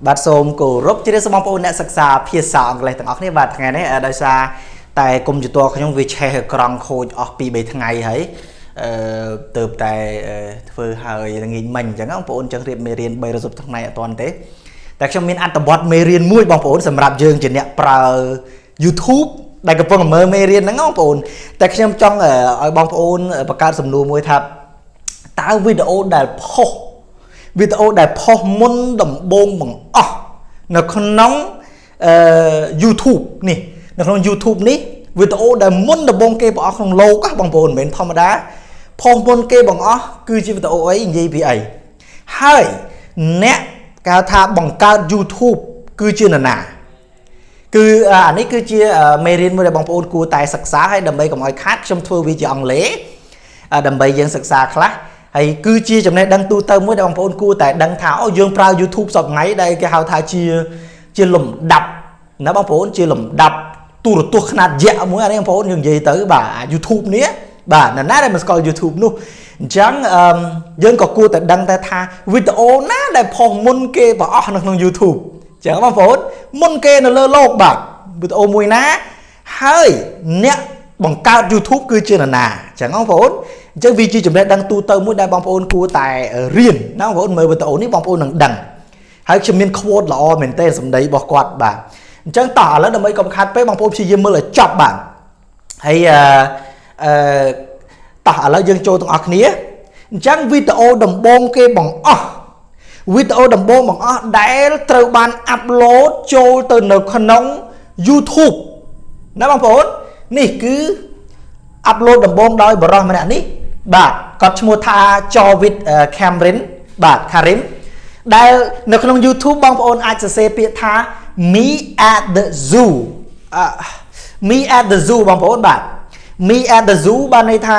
បាទសូមគោរពជ្រាបសួរបងប្អូនអ្នកសិក្សាភាសាអង់គ្លេសទាំងអស់គ្នាបាទថ្ងៃនេះដោយសារតែគុំជំទាស់ខ្ញុំវាឆេះក្រង់ខូចអស់ពី3ថ្ងៃហើយទៅតែធ្វើហើយល្ងាចមិញអញ្ចឹងបងប្អូនចឹងរៀបមេរៀន3រស័ព្ទថ្ងៃអត់ទាន់ទេតែខ្ញុំមានអត្ថបទមេរៀនមួយបងប្អូនសម្រាប់យើងជាអ្នកប្រើ YouTube ដែលកំពុងមើលមេរៀនហ្នឹងបងប្អូនតែខ្ញុំចង់ឲ្យបងប្អូនបង្កើតសំណួរមួយថាតើវីដេអូដែលផុសមុនដំបូងបង្អស់នៅក្នុង YouTube នេះនៅក្នុង YouTube នេះវីដេអូដែលមុនដំបូងគេបង្អស់ក្នុងលោកបងប្អូនមិនមែនធម្មតាផុសមុនគេបង្អស់គឺជាវីដេអូអីនិយាយពីអីហើយអ្នកគេថាបង្កើត YouTube គឺជានរណាគឺអានេះគឺជាមេរៀនមួយដែលបងប្អូនគួរតែសិក្សាហើយដើម្បីកុំឲ្យខាតខ្ញុំធ្វើវាជាអង់គ្លេសដើម្បីយើងសិក្សាខ្លះហើយគឺជាចំណេះដឹងទូទៅមួយដែលបងប្អូនគួរតែដឹងថាអូយើងប្រើ YouTube សប្តាហ៍ថ្ងៃដែលគេហៅថាជាលំដាប់ណាបងប្អូនជាលំដាប់ទូរទស្សន៍ខ្នាតយក្សមួយអានេះបងប្អូនយើងនិយាយទៅបាទ YouTube នេះបាទនរណាដែលមិនស្គាល់ YouTube នោះអញ្ចឹងយើងក៏គួរតែដឹងតែថាវីដេអូណាដែលផុសមុនគេបង្អស់នៅក្នុង YouTube អញ្ចឹងបងប្អូនមុនគេនៅលើលោកបាទវីដេអូមួយណាហើយអ្នកបង្កើត YouTube គឺជានរណាអញ្ចឹងបងប្អូនអញ្ចឹងវាជាចំណេះដឹងទូទៅមួយដែលបងប្អូនគួរតែរៀនណាបងប្អូនមើលវីដេអូនេះបងប្អូននឹងដឹងហើយខ្ញុំមាន quote ល្អមែនទែនសម្ដីរបស់គាត់បាទអញ្ចឹងតោះឥឡូវដើម្បីកុំខាតពេកបងប្អូនព្យាយាមមើលឲ្យចប់បាទហើយតោះឥឡូវយើងចូលទាំងអស់គ្នាអញ្ចឹងវីដេអូដំបូងគេបង្អស់ដែលត្រូវបានអាប់ឡូតចូលទៅនៅក្នុង YouTube ណាបងប្អូននេះគឺអាប់ឡូតដំបូងដោយបរិសម្នាក់នេះបាទគាត់ឈ្មោះថា Jorvit Cameron បាទ Karim ដែលនៅក្នុង YouTube បងប្អូនអាចសរសេរពាក្យថា Me at the zoo Me at the zoo បងប្អូនបាទ Me at the zoo បានន័យថា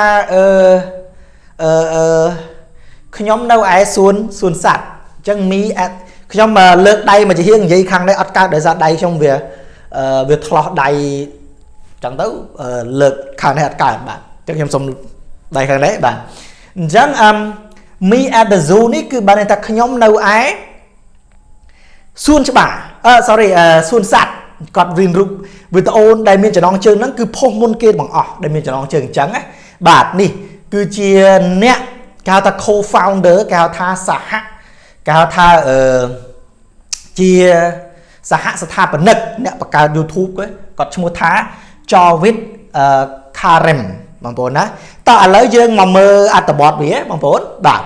ខ្ញុំនៅឯសួនសត្វអញ្ចឹង Me at ខ្ញុំលើកដៃមកជាហៀងនិយាយខាងនេះអត់កើតដោយសារដៃខ្ញុំវាឆ្លោះដៃចឹងទៅលើកខាងនេះអត់កើតបាទអញ្ចឹងខ្ញុំសុំដៃខាងនេះបាទអញ្ចឹងMe at the zoo នេះគឺបានន័យថាខ្ញុំនៅឯសួនច្បារសួនសត្វគាត់រៀនរូបវីដេអូដែលមានចំណងជើងហ្នឹងគឺផុសមុនគេបង្អស់ដែលមានចំណងជើងអញ្ចឹងណាបាទនេះគឺជាអ្នកគេហៅថា co-founder គេហៅថាគេហៅថាជាសហស្ថាបនិកអ្នកបង្កើត YouTube គាត់ឈ្មោះថា Jorvit Karim បងប្អូនណាតោះឥឡូវយើងមកមើលអត្ថបទវាបងប្អូនបាទ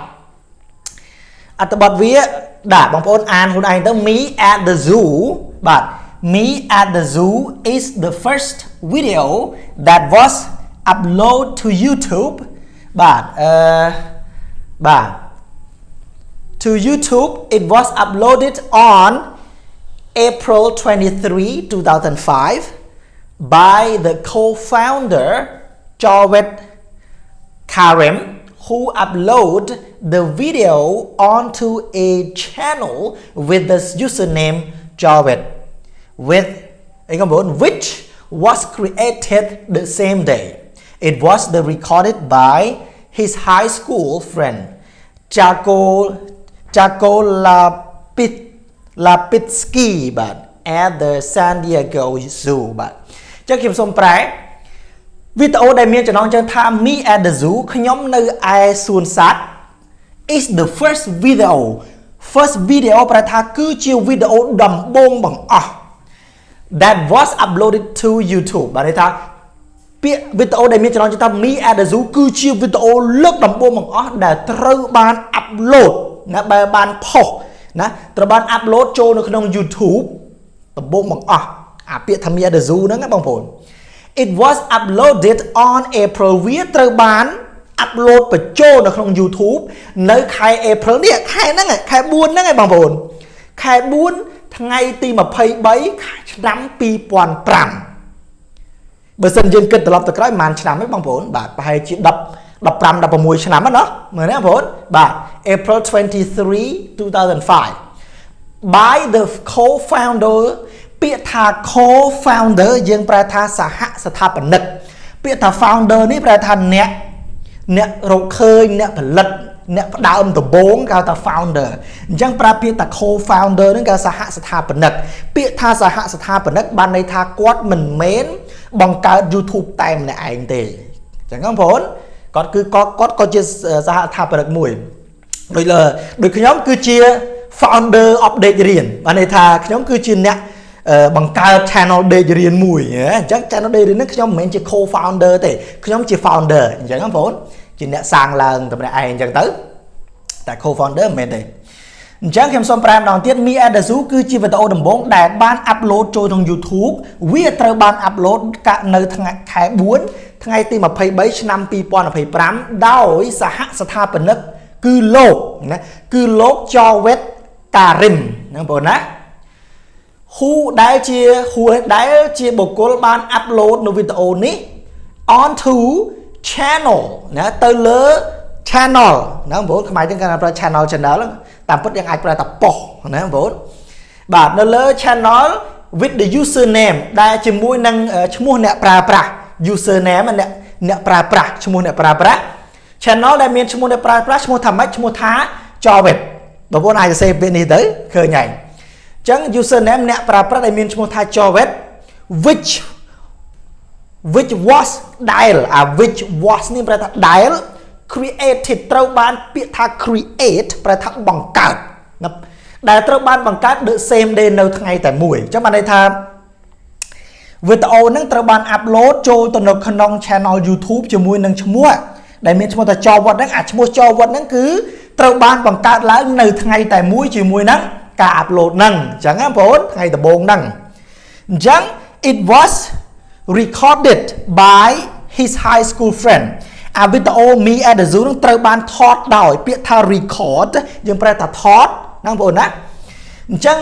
អត្ថបទវាបាទបងប្អូនអានខ្លួនឯងទៅ Me at the zoo បាទ Me at the zoo is the first video that was uploaded to YouTube បាទបាទ to YouTube it was uploaded on April 23, 2005 by the co-founder Jorvit Karim who uploaded the video onto a channel with the username Jorvit which was created the same day. It was recorded by his high school friend Jaco Lapitsky បាទ at the San Diego Zoo បាទចឹងខ្ញុំសូមប្រែវីដេអូដែលមានចំណងជើងថា Me at the Zoo ខ្ញុំនៅឯសួនសត្វ is the first video ប្រែថាគឺជាវីដេអូដំបូងបង្អស់ that was uploaded to YouTube បាទន័យថាពាក្យវីដេអូដែលមានចំណងជើងថា Me at the Zoo គឺជាវីដេអូលើកដំបូងបង្អស់ដែលត្រូវបានអាប់ឡូតណាបានផុសណាត្រូវបានអាប់ឡូតចូលនៅក្នុង YouTube ដំបូងបង្អស់អាពាក្យថា Me at the Zoo ហ្នឹងណាបងប្អូន It was uploaded on April វាត្រូវបានអាប់ឡូតបញ្ចូលនៅក្នុង YouTube នៅខែ April នេះខែហ្នឹងខែ 4 ហ្នឹងឯងបងប្អូនខែ 4 ថ្ងៃទី23ឆ្នាំ2005បើសិនយើងគិតត្រឡប់ទៅក្រោយប្រហែលឆ្នាំហ្នឹងបងប្អូនបាទប្រហែលជា15 16ឆ្នាំហ្នឹងណាមើលណាបងប្អូនបាទ April 23, 2005 by the co-founder ពាក្យថា co-founder យើងប្រែថាសហស្ថាបនិកពាក្យថា founder នេះប្រែថាអ្នក nè rộng khơi nè phải lật nè đào âm tổ bốn cao ta founder chẳng pra biết ta co-founder nó cao xã hạ sát thà bẩn nực biết tha xã hạ sát thà bẩn nực ban này tha quát mình mến bằng cả YouTube time này anh tề chẳng không phốn còn cứ có chia xã hạ thà bẩn nực mùi rồi là được cái nhóm cứ chia founder of Dek Rean ban này tha cái nhóm cứ chia nè bằng cả channel Dek Rean mùi chắc channel Dek Rean nó cái nhóm mình chỉ co-founder tề cái nhóm chỉ founder chẳng không phốn chỉ nè sang là tầm này anh chẳng tới tại co-founder mình đây chẳng xem xong pram đầu tiên mi adzu cứ chi về tàu đầm bóng đại ban upload cho trong YouTube viết từ ban upload cả nơi thằng khai buôn thằng ngày tìm mà pay bấy năm pi pon là pay pram đau ý xã hạ xã bẩn nấc cứ lốp cho web cà rim năng bồn á hu đái chia bộ cố ban upload nó video ní onto channel nè tới lỡ channel nó vốn không ai tiếng cái channel lắm tạm bấtยังai phải tập bỏ nè vốn bà nó lỡ channel with the username đại chỉ mua năng mua nè pra username mà nè pra mua nè pra channel đại miền mua nè pra mua thầm mấy mua thá cho về bà vốn ai sẽ bên này tới khơi nhảy chẳng username nè pra đại miền mua thá cho về which was dial which was ni pra dial created trâu ban biết tha create phải thằng bằng cát đại trâu ban bằng cát được xem đến đâu ngày tại mùi cho bạn đây tha video nâng trâu ban upload cho tụi nó khăn channel YouTube cho mùi nâng cho mua đại miền cho ta cho vật nâng mua cho vật nâng cứ trâu ban bằng cát lá nơi ngày tại mùi chỉ mùi nâng cả upload nâng chẳng hạn bốn ngày tại bồn nâng chẳng it was recorded by his high school friend video mi adzu nóត្រូវបានថតដោយពាក្យថា record យើងប្រែថាថតណាបងប្អូនណាអញ្ចឹង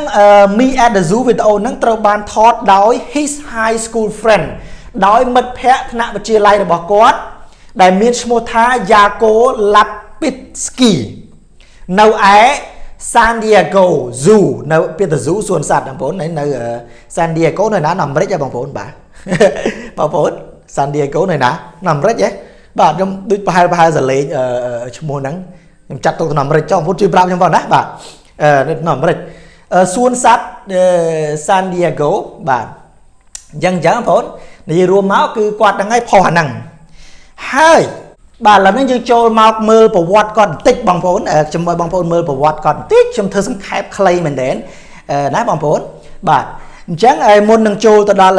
mi adzu video ហ្នឹងត្រូវបានថតដោយ his high school friend ដោយមិត្តភ័ក្តិថ្នាក់វិទ្យាល័យរបស់គាត់ដែលមានឈ្មោះថា Yako Lapitsky នៅឯ San Diego Zoo នៅពាក្យថា Zoo សួនសត្វបងប្អូននៅ San Diego នៅណាអាមេរិកហ៎បងប្អូនបាទបងប្អូន San Diego នៅណាអាមេរិកហ៎បាទខ្ញុំដូចប្រហែលសលេងឈ្មោះហ្នឹងខ្ញុំចាត់ទុកទៅអាមេរិកចុះពុតជួយប្រាប់ខ្ញុំបងណាបាទនៅអាមេរិកសួនសត្វ San Diego បាទអញ្ចឹងបងប្អូននិយាយរួមមកគឺគាត់ហ្នឹងឯងផុសអាហ្នឹងហើយបាទឥឡូវនេះយើងចូលមកមើលប្រវត្តិគាត់បន្តិចបងប្អូនខ្ញុំឲ្យបងប្អូនមើលប្រវត្តិគាត់បន្តិចខ្ញុំធ្វើសង្ខេបខ្លីមែនទែនណាបងប្អូនបាទអញ្ចឹងមុននឹងចូលទៅដល់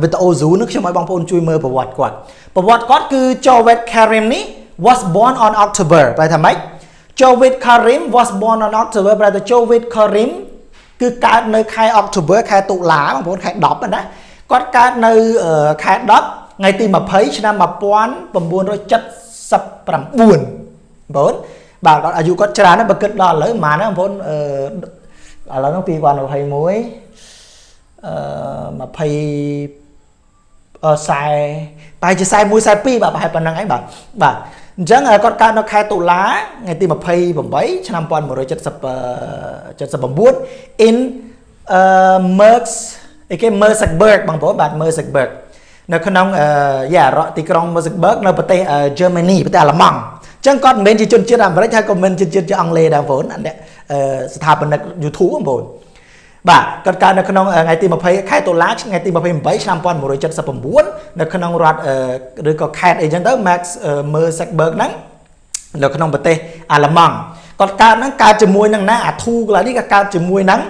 វីដេអូ Zoo នេះខ្ញុំឲ្យបងប្អូនជួយមើលប្រវត្តិគាត់គឺ Jawed Karim នេះ was born on October ប្រែថាម៉េច Jawed Karim was born on October ប្រែថា Jawed Karim គឺកើតនៅខែ October ខែតុលាបងប្អូនខែ10ណាគាត់កើតនៅខែ10ថ្ងៃទី20ឆ្នាំ1979បងប្អូនបាទអាយុគាត់ច្រើនណាស់បើគិតដល់ឥឡូវប៉ុន្មានណាបងប្អូនឥឡូវនោះ2021 20 40 42បាទប្រហែលប៉ុណ្្នឹងឯងបាទអញ្ចឹងគាត់កើតនៅខែតុលាថ្ងៃទី28ឆ្នាំ1979 in Merseburg បងប្អូនបាទ Merseburg នៅក្នុងទីក្រុង Merseburg នៅប្រទេស Germany ប្រទេសអាល្លឺម៉ង់អញ្ចឹងគាត់មិនមែនជាជនជាតិអាមេរិកហើយក៏មិនជាជនជាតិអង់គ្លេសដែរបងប្អូនស្ថាបនិក YouTube បងប្អូនបាទគាត់កើតនៅក្នុងថ្ងៃទី20ខែតុលាថ្ងៃទី28ឆ្នាំ1979នៅក្នុងរដ្ឋឬក៏ខេត្តអីចឹងទៅ Merseburg ហ្នឹងនៅក្នុងប្រទេសអាល្លឺម៉ង់គាត់កើតហ្នឹងកើតជាមួយនឹងណាអាធូកន្លងនេះក៏កើតជាមួយនឹង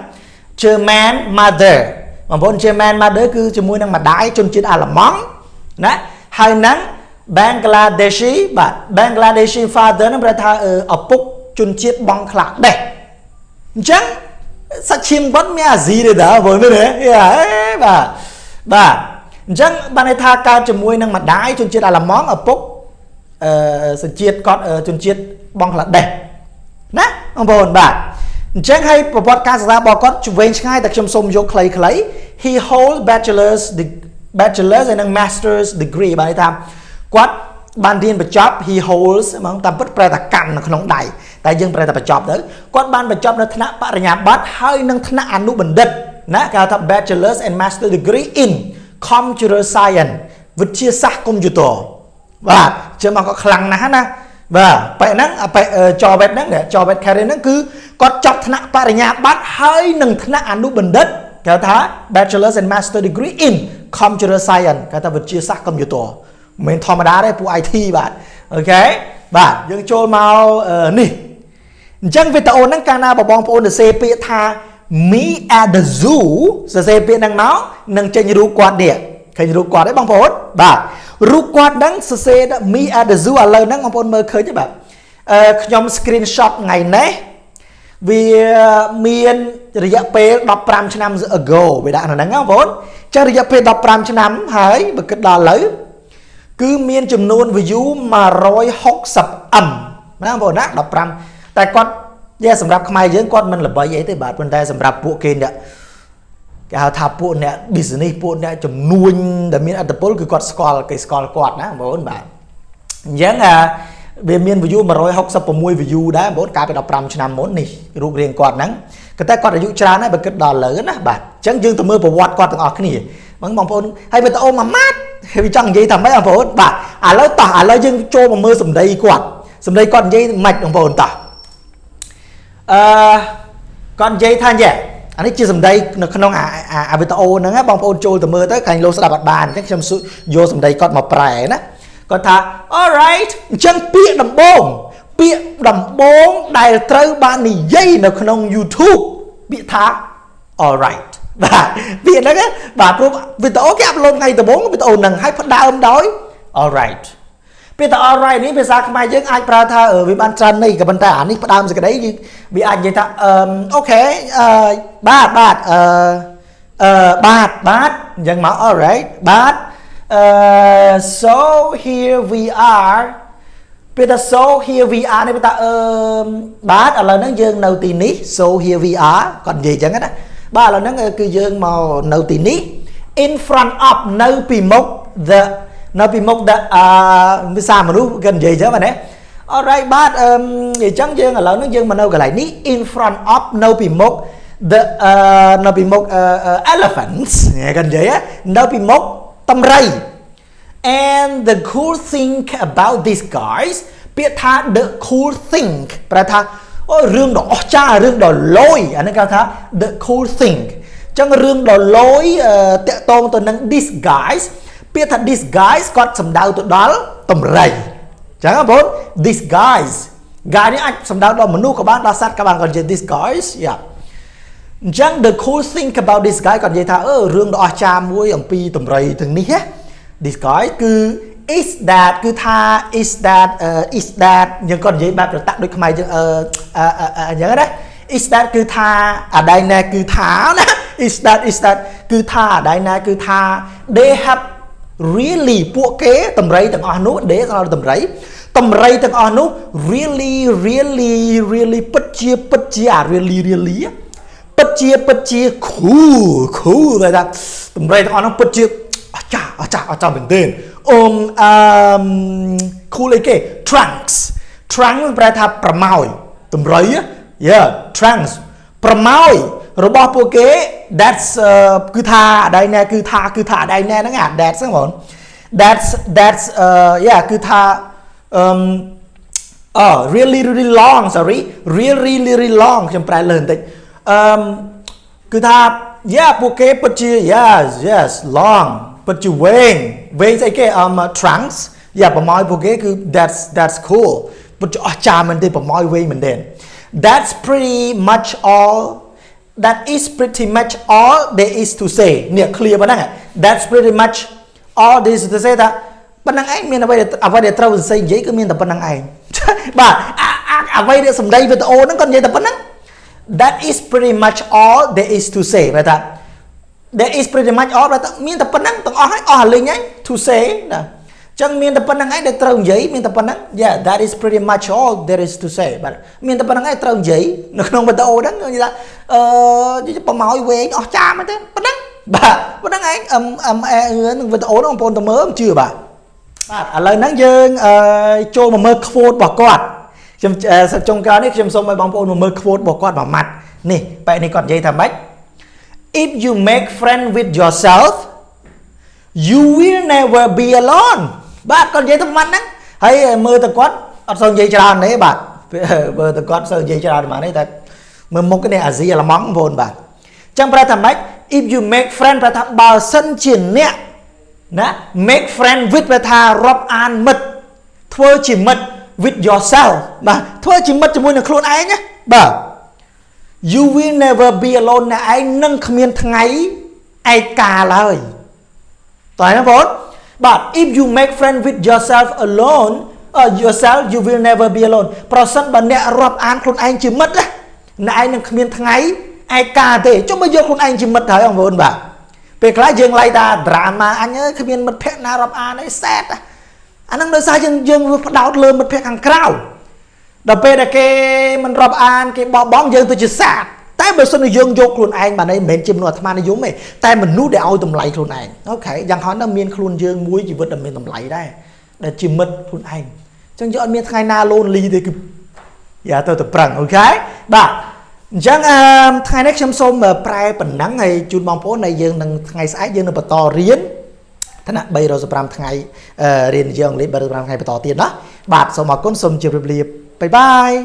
German mother បងប្អូន German mother គឺជាមួយនឹងម្ដាយជនជាតិអាល្លឺម៉ង់ណាហើយនឹង Bangladeshi បាទ Bangladeshi father ហ្នឹងប្រែថាឪពុកជនជាតិបង់ក្លាដេសអញ្ចឹងសាច់ឈាមគាត់មានអាស៊ីទេតាបងប្អូនណាបាទអញ្ចឹងបានន័យថាកើតជាមួយនឹងម្ដាយជនជាតិអាល្លឺម៉ង់ឪពុកសញ្ជាតិគាត់ជនជាតិបង់ក្លាដេសណាបងប្អូនបាទអញ្ចឹងហើយប្រវត្តិការសិក្សារបស់គាត់វែងឆ្ងាយតែខ្ញុំសូមយកខ្លីៗ he hold bachelor's and master's degree បានន័យថាគាត់បានរៀនបញ្ចប់ he holds ហ្មងតាមពិតប្រែថាកាន់នៅក្នុងដៃតែយើងប្រែថាបញ្ចប់ទៅគាត់បានបញ្ចប់នៅថ្នាក់បរិញ្ញាបត្រហើយនឹងថ្នាក់អនុបណ្ឌិតណាគេហៅថា bachelor's and master's degree in computer science វិទ្យាសាស្ត្រកុំព្យូទ័រ បាទជើមកក៏ខ្លាំងណាស់ណាបាទបែបហ្នឹងបែបចបែបហ្នឹងចបែប Karen ហ្នឹងគឺគាត់ចប់ថ្នាក់បរិញ្ញាបត្រហើយនឹងថ្នាក់អនុបណ្ឌិតគេថា Bachelor's and Master Degree in Computer Science គេថាវិទ្យាសាស្ត្រកុំព្យូទ័រមិនធម្មតាទេពួក IT បាទអូខេបាទយើងចូលមកនេះអញ្ចឹងវីដេអូហ្នឹងកាលណាបងប្អូនសរសេរពាក្យថា me at the zoo សរសេរពាក្យហ្នឹងមកនឹងចេញរូបគាត់នេះឃើញរូបគាត់ទេបងប្អូនបាទរូបគាត់ហ្នឹងសរសេរ me at the zoo ឥឡូវហ្នឹងបងប្អូនមើលឃើញទេបាទខ្ញុំ screenshot ថ្ងៃនេះវាមានរយៈពេល15ឆ្នាំ ago វាដាក់នៅហ្នឹងបងប្អូនចឹងរយៈពេល15ឆ្នាំហើយបើគិតដល់ឥឡូវគឺមានចំនួន view 160m ណាបងប្អូនណា15តែគាត់សម្រាប់ខ្មែរយើងគាត់មិនល្បីអីទេបាទប៉ុន្តែសម្រាប់ពួកគេអ្នកគេហៅថាពួកអ្នក business ពួកអ្នកចំនួនដែលមានអត្តពលគឺគាត់ស្គាល់គេស្គាល់គាត់ណាបងប្អូនបាទអញ្ចឹងវាមាន view 166 view ដែរបងប្អូនកាលពី15ឆ្នាំមុននេះរូបរាងគាត់ហ្នឹងក៏តែគាត់អាយុច្រើនហើយបើគិតដល់ឥឡូវណាបាទអញ្ចឹងយើងទៅមើលប្រវត្តិគាត់ទាំងអស់គ្នាបងប្អូនហើយវីដេអូមួយម៉ាត់វាចង់និយាយថាម៉េចបងប្អូនបាទឥឡូវយើងចូលមកមើលសម្ដីគាត់និយាយម៉េចបងប្អូនតោះគាត់និយាយថាយ៉ាងអានេះជាសម្ដីនៅក្នុងអាវីដេអូហ្នឹងបងប្អូនចូលទៅមើលទៅខាងលោកស្ដាប់អត់បានអញ្ចឹងខ្ញុំយកសម្ដីគាត់មកប្រែណាគាត់ថា alright អញ្ចឹងពាក្យដំបូងដែលត្រូវបាននិយាយនៅក្នុង YouTube ពាក្យថា alright បាទពាក្យហ្នឹងបាទព្រោះវីដេអូគេអាប់ឡូតថ្ងៃដំបូងវីដេអូហ្នឹងហើយផ្ដើមដោយ alright ពាក្យថា alright នេះភាសាខ្មែរយើងអាចប្រើថាវាបានច្រើនន័យក៏ប៉ុន្តែអានេះផ្ដើមសេចក្តីវាអាចនិយាយថាអូខេបាទអញ្ចឹងមក alright បាទ so here we are ពាក្យថា so here we are នេះពាក្យថាបាទឥឡូវហ្នឹងយើងនៅទីនេះ so here we are គាត់និយាយអញ្ចឹងណាបាទឥឡូវហ្នឹងគឺយើងមកនៅទីនេះ in front of នៅពីមុខ ភាសាមនុស្សគេនិយាយអញ្ចឹងបាទណា alright បាទអញ្ចឹងយើងឥឡូវហ្នឹងយើងមកនៅកន្លែងនេះ in front of នៅពីមុខ elephants គេនិយាយនៅពីមុខតម្រៃ and the cool thing about these guys ពាក្យថា the cool thing ប្រែថារឿងដ៏អស្ចារ្យរឿងដ៏លយអានេះគេថា the cool thing អញ្ចឹងរឿងដ៏លយតាក់ទងទៅនឹង these guys ពាក្យថា these guys គាត់សំដៅទៅដល់តម្រៃអញ្ចឹងបងប្អូន these guys នេះអាចសំដៅដល់មនុស្សក៏បានដល់សត្វក៏បានគាត់និយាយ these guys អញ្ចឹង the cool thing about this guy គាត់និយាយថារឿងដ៏អស្ចារ្យមួយអំពីតម្រៃទាំងនេះ this guy គឺ is that គឺថា is that យើងគាត់និយាយបែបប្រតាក់ដូចខ្មែរយើងអញ្ចឹងណា is that គឺថាអាដៃណែគឺថាណា is that គឺថាអាដៃណែគឺថា they have really ពួកគេតម្រៃទាំងអស់នោះ they ស្មើតម្រៃទាំងអស់នោះ really ពិតជាអា really ពិតជា cool តែថាតម្រៃទាំងអស់នោះពិតជាអស្ចារ្យមែនទែនcool អីគេ trunks ប្រែថាប្រម៉ោយតម្រៃtrunks ប្រម៉ោយរបស់ពួកគេ that's គឺថាអាដៃណែគឺថាអាដៃណែហ្នឹងអា that's ហ្នឹងបង that's គឺថា really long sorry really long ខ្ញុំប្រែលើបន្តិចគឺថាពួកគេពិតជា yes long ពិតជាវែងស្អីគេtrunks ប្រម៉ោយពួកគេគឺ that's cool ពិតជាអស្ចារ្យមែនទេប្រម៉ោយវែងមែនទេ that's pretty much all that is pretty much all there is to say នេះ clear ប៉ុណ្ណឹង that's pretty much all there is to say ថាប៉ុណ្ណឹងឯងមានអ្វីដែលត្រូវសរសេរនិយាយគឺមានតែប៉ុណ្ណឹងឯងបាទអ្វីដែលសម្ដីវីដេអូហ្នឹងគាត់និយាយតែប៉ុណ្ណឹង that is pretty much all there is to say បែរថា there is pretty much all បែរថាមានតែប៉ុណ្ណឹងទាំងអស់ហើយអស់លេងហើយ to say ណាចឹងមានតែប៉ុណ្្នឹងឯងដែលត្រូវនិយាយមានតែប៉ុណ្្នឹង that is pretty much all there is to say បាទមានតែប៉ុណ្្នឹងឯងត្រូវនិយាយនៅក្នុងវីដេអូហ្នឹងនិយាយថាប្រម៉ោយវែងអស់ចាមែនទេប៉ុណ្្នឹងបាទប៉ុណ្្នឹងឯងនឹងវីដេអូហ្នឹងបងប្អូនទៅមើលជឿបាទឥឡូវហ្នឹងយើងចូលមកមើល quote របស់គាត់ខ្ញុំចុងក្រោយនេះខ្ញុំសូមឲ្យបងប្អូនមកមើល quote របស់គាត់មួយម៉ាត់នេះបែបនេះគាត់និយាយថាម៉េច if you make friend with yourself you will never be alone bạn còn dây tấm mắt đó hay mơ tờ quát ở sau dây tràn đấy bạn mơ tờ quát sau dây tràn mà đấy ta mơ một cái này à gì là món vốn bạn trong pra thầm bách if you make friend pra thầm bờ sân triển nè nè make friend with pra thà rob an mật thưa chỉ mật with yourself mà thưa chỉ mật cho môi là khuôn ấy nhé bà you will never be alone nè anh nâng khmiên thằng ấy ai cả lời tại nó vốn but if you make friend with yourself alone yourself you will never be alone person bà nè rob an khuôn anh chỉ mất á nè anh nâng khmiên thằng ấy ai cả thế cho bây giờ khuôn anh chỉ mất thấy ông vốn bà về cái dương lại ta drama anh ơi khmiên mất phép na rob an ấy sad anh đang nói sao dương đào lơ mất phép hàng cao đợt về là cái mình rob an cái bó bóng dương tôi chỉ sạt tại bởi sao dương vô khuôn anh mà đây mình chìm nọ tham ăn giống mày tại mình nút để ao tầm lại khuôn anh ok chẳng hỏi nó miên khuôn dương muối chỉ vượt đầm miên tầm lại đây để chìm mất khuôn anh chẳng cho anh miên thay na lôn ly thì dạ tôi tập rằng ok bà chẳng thay nét chăm xôm mà prai bẩn nắng này chun bóng phố này dương đằng ngày sáng dương là to riến thế nào bây giờ sẽ làm ngày riêng dương lấy bây giờ làm ngày to tiền đó bạn sau mà con xôm chiều bye bye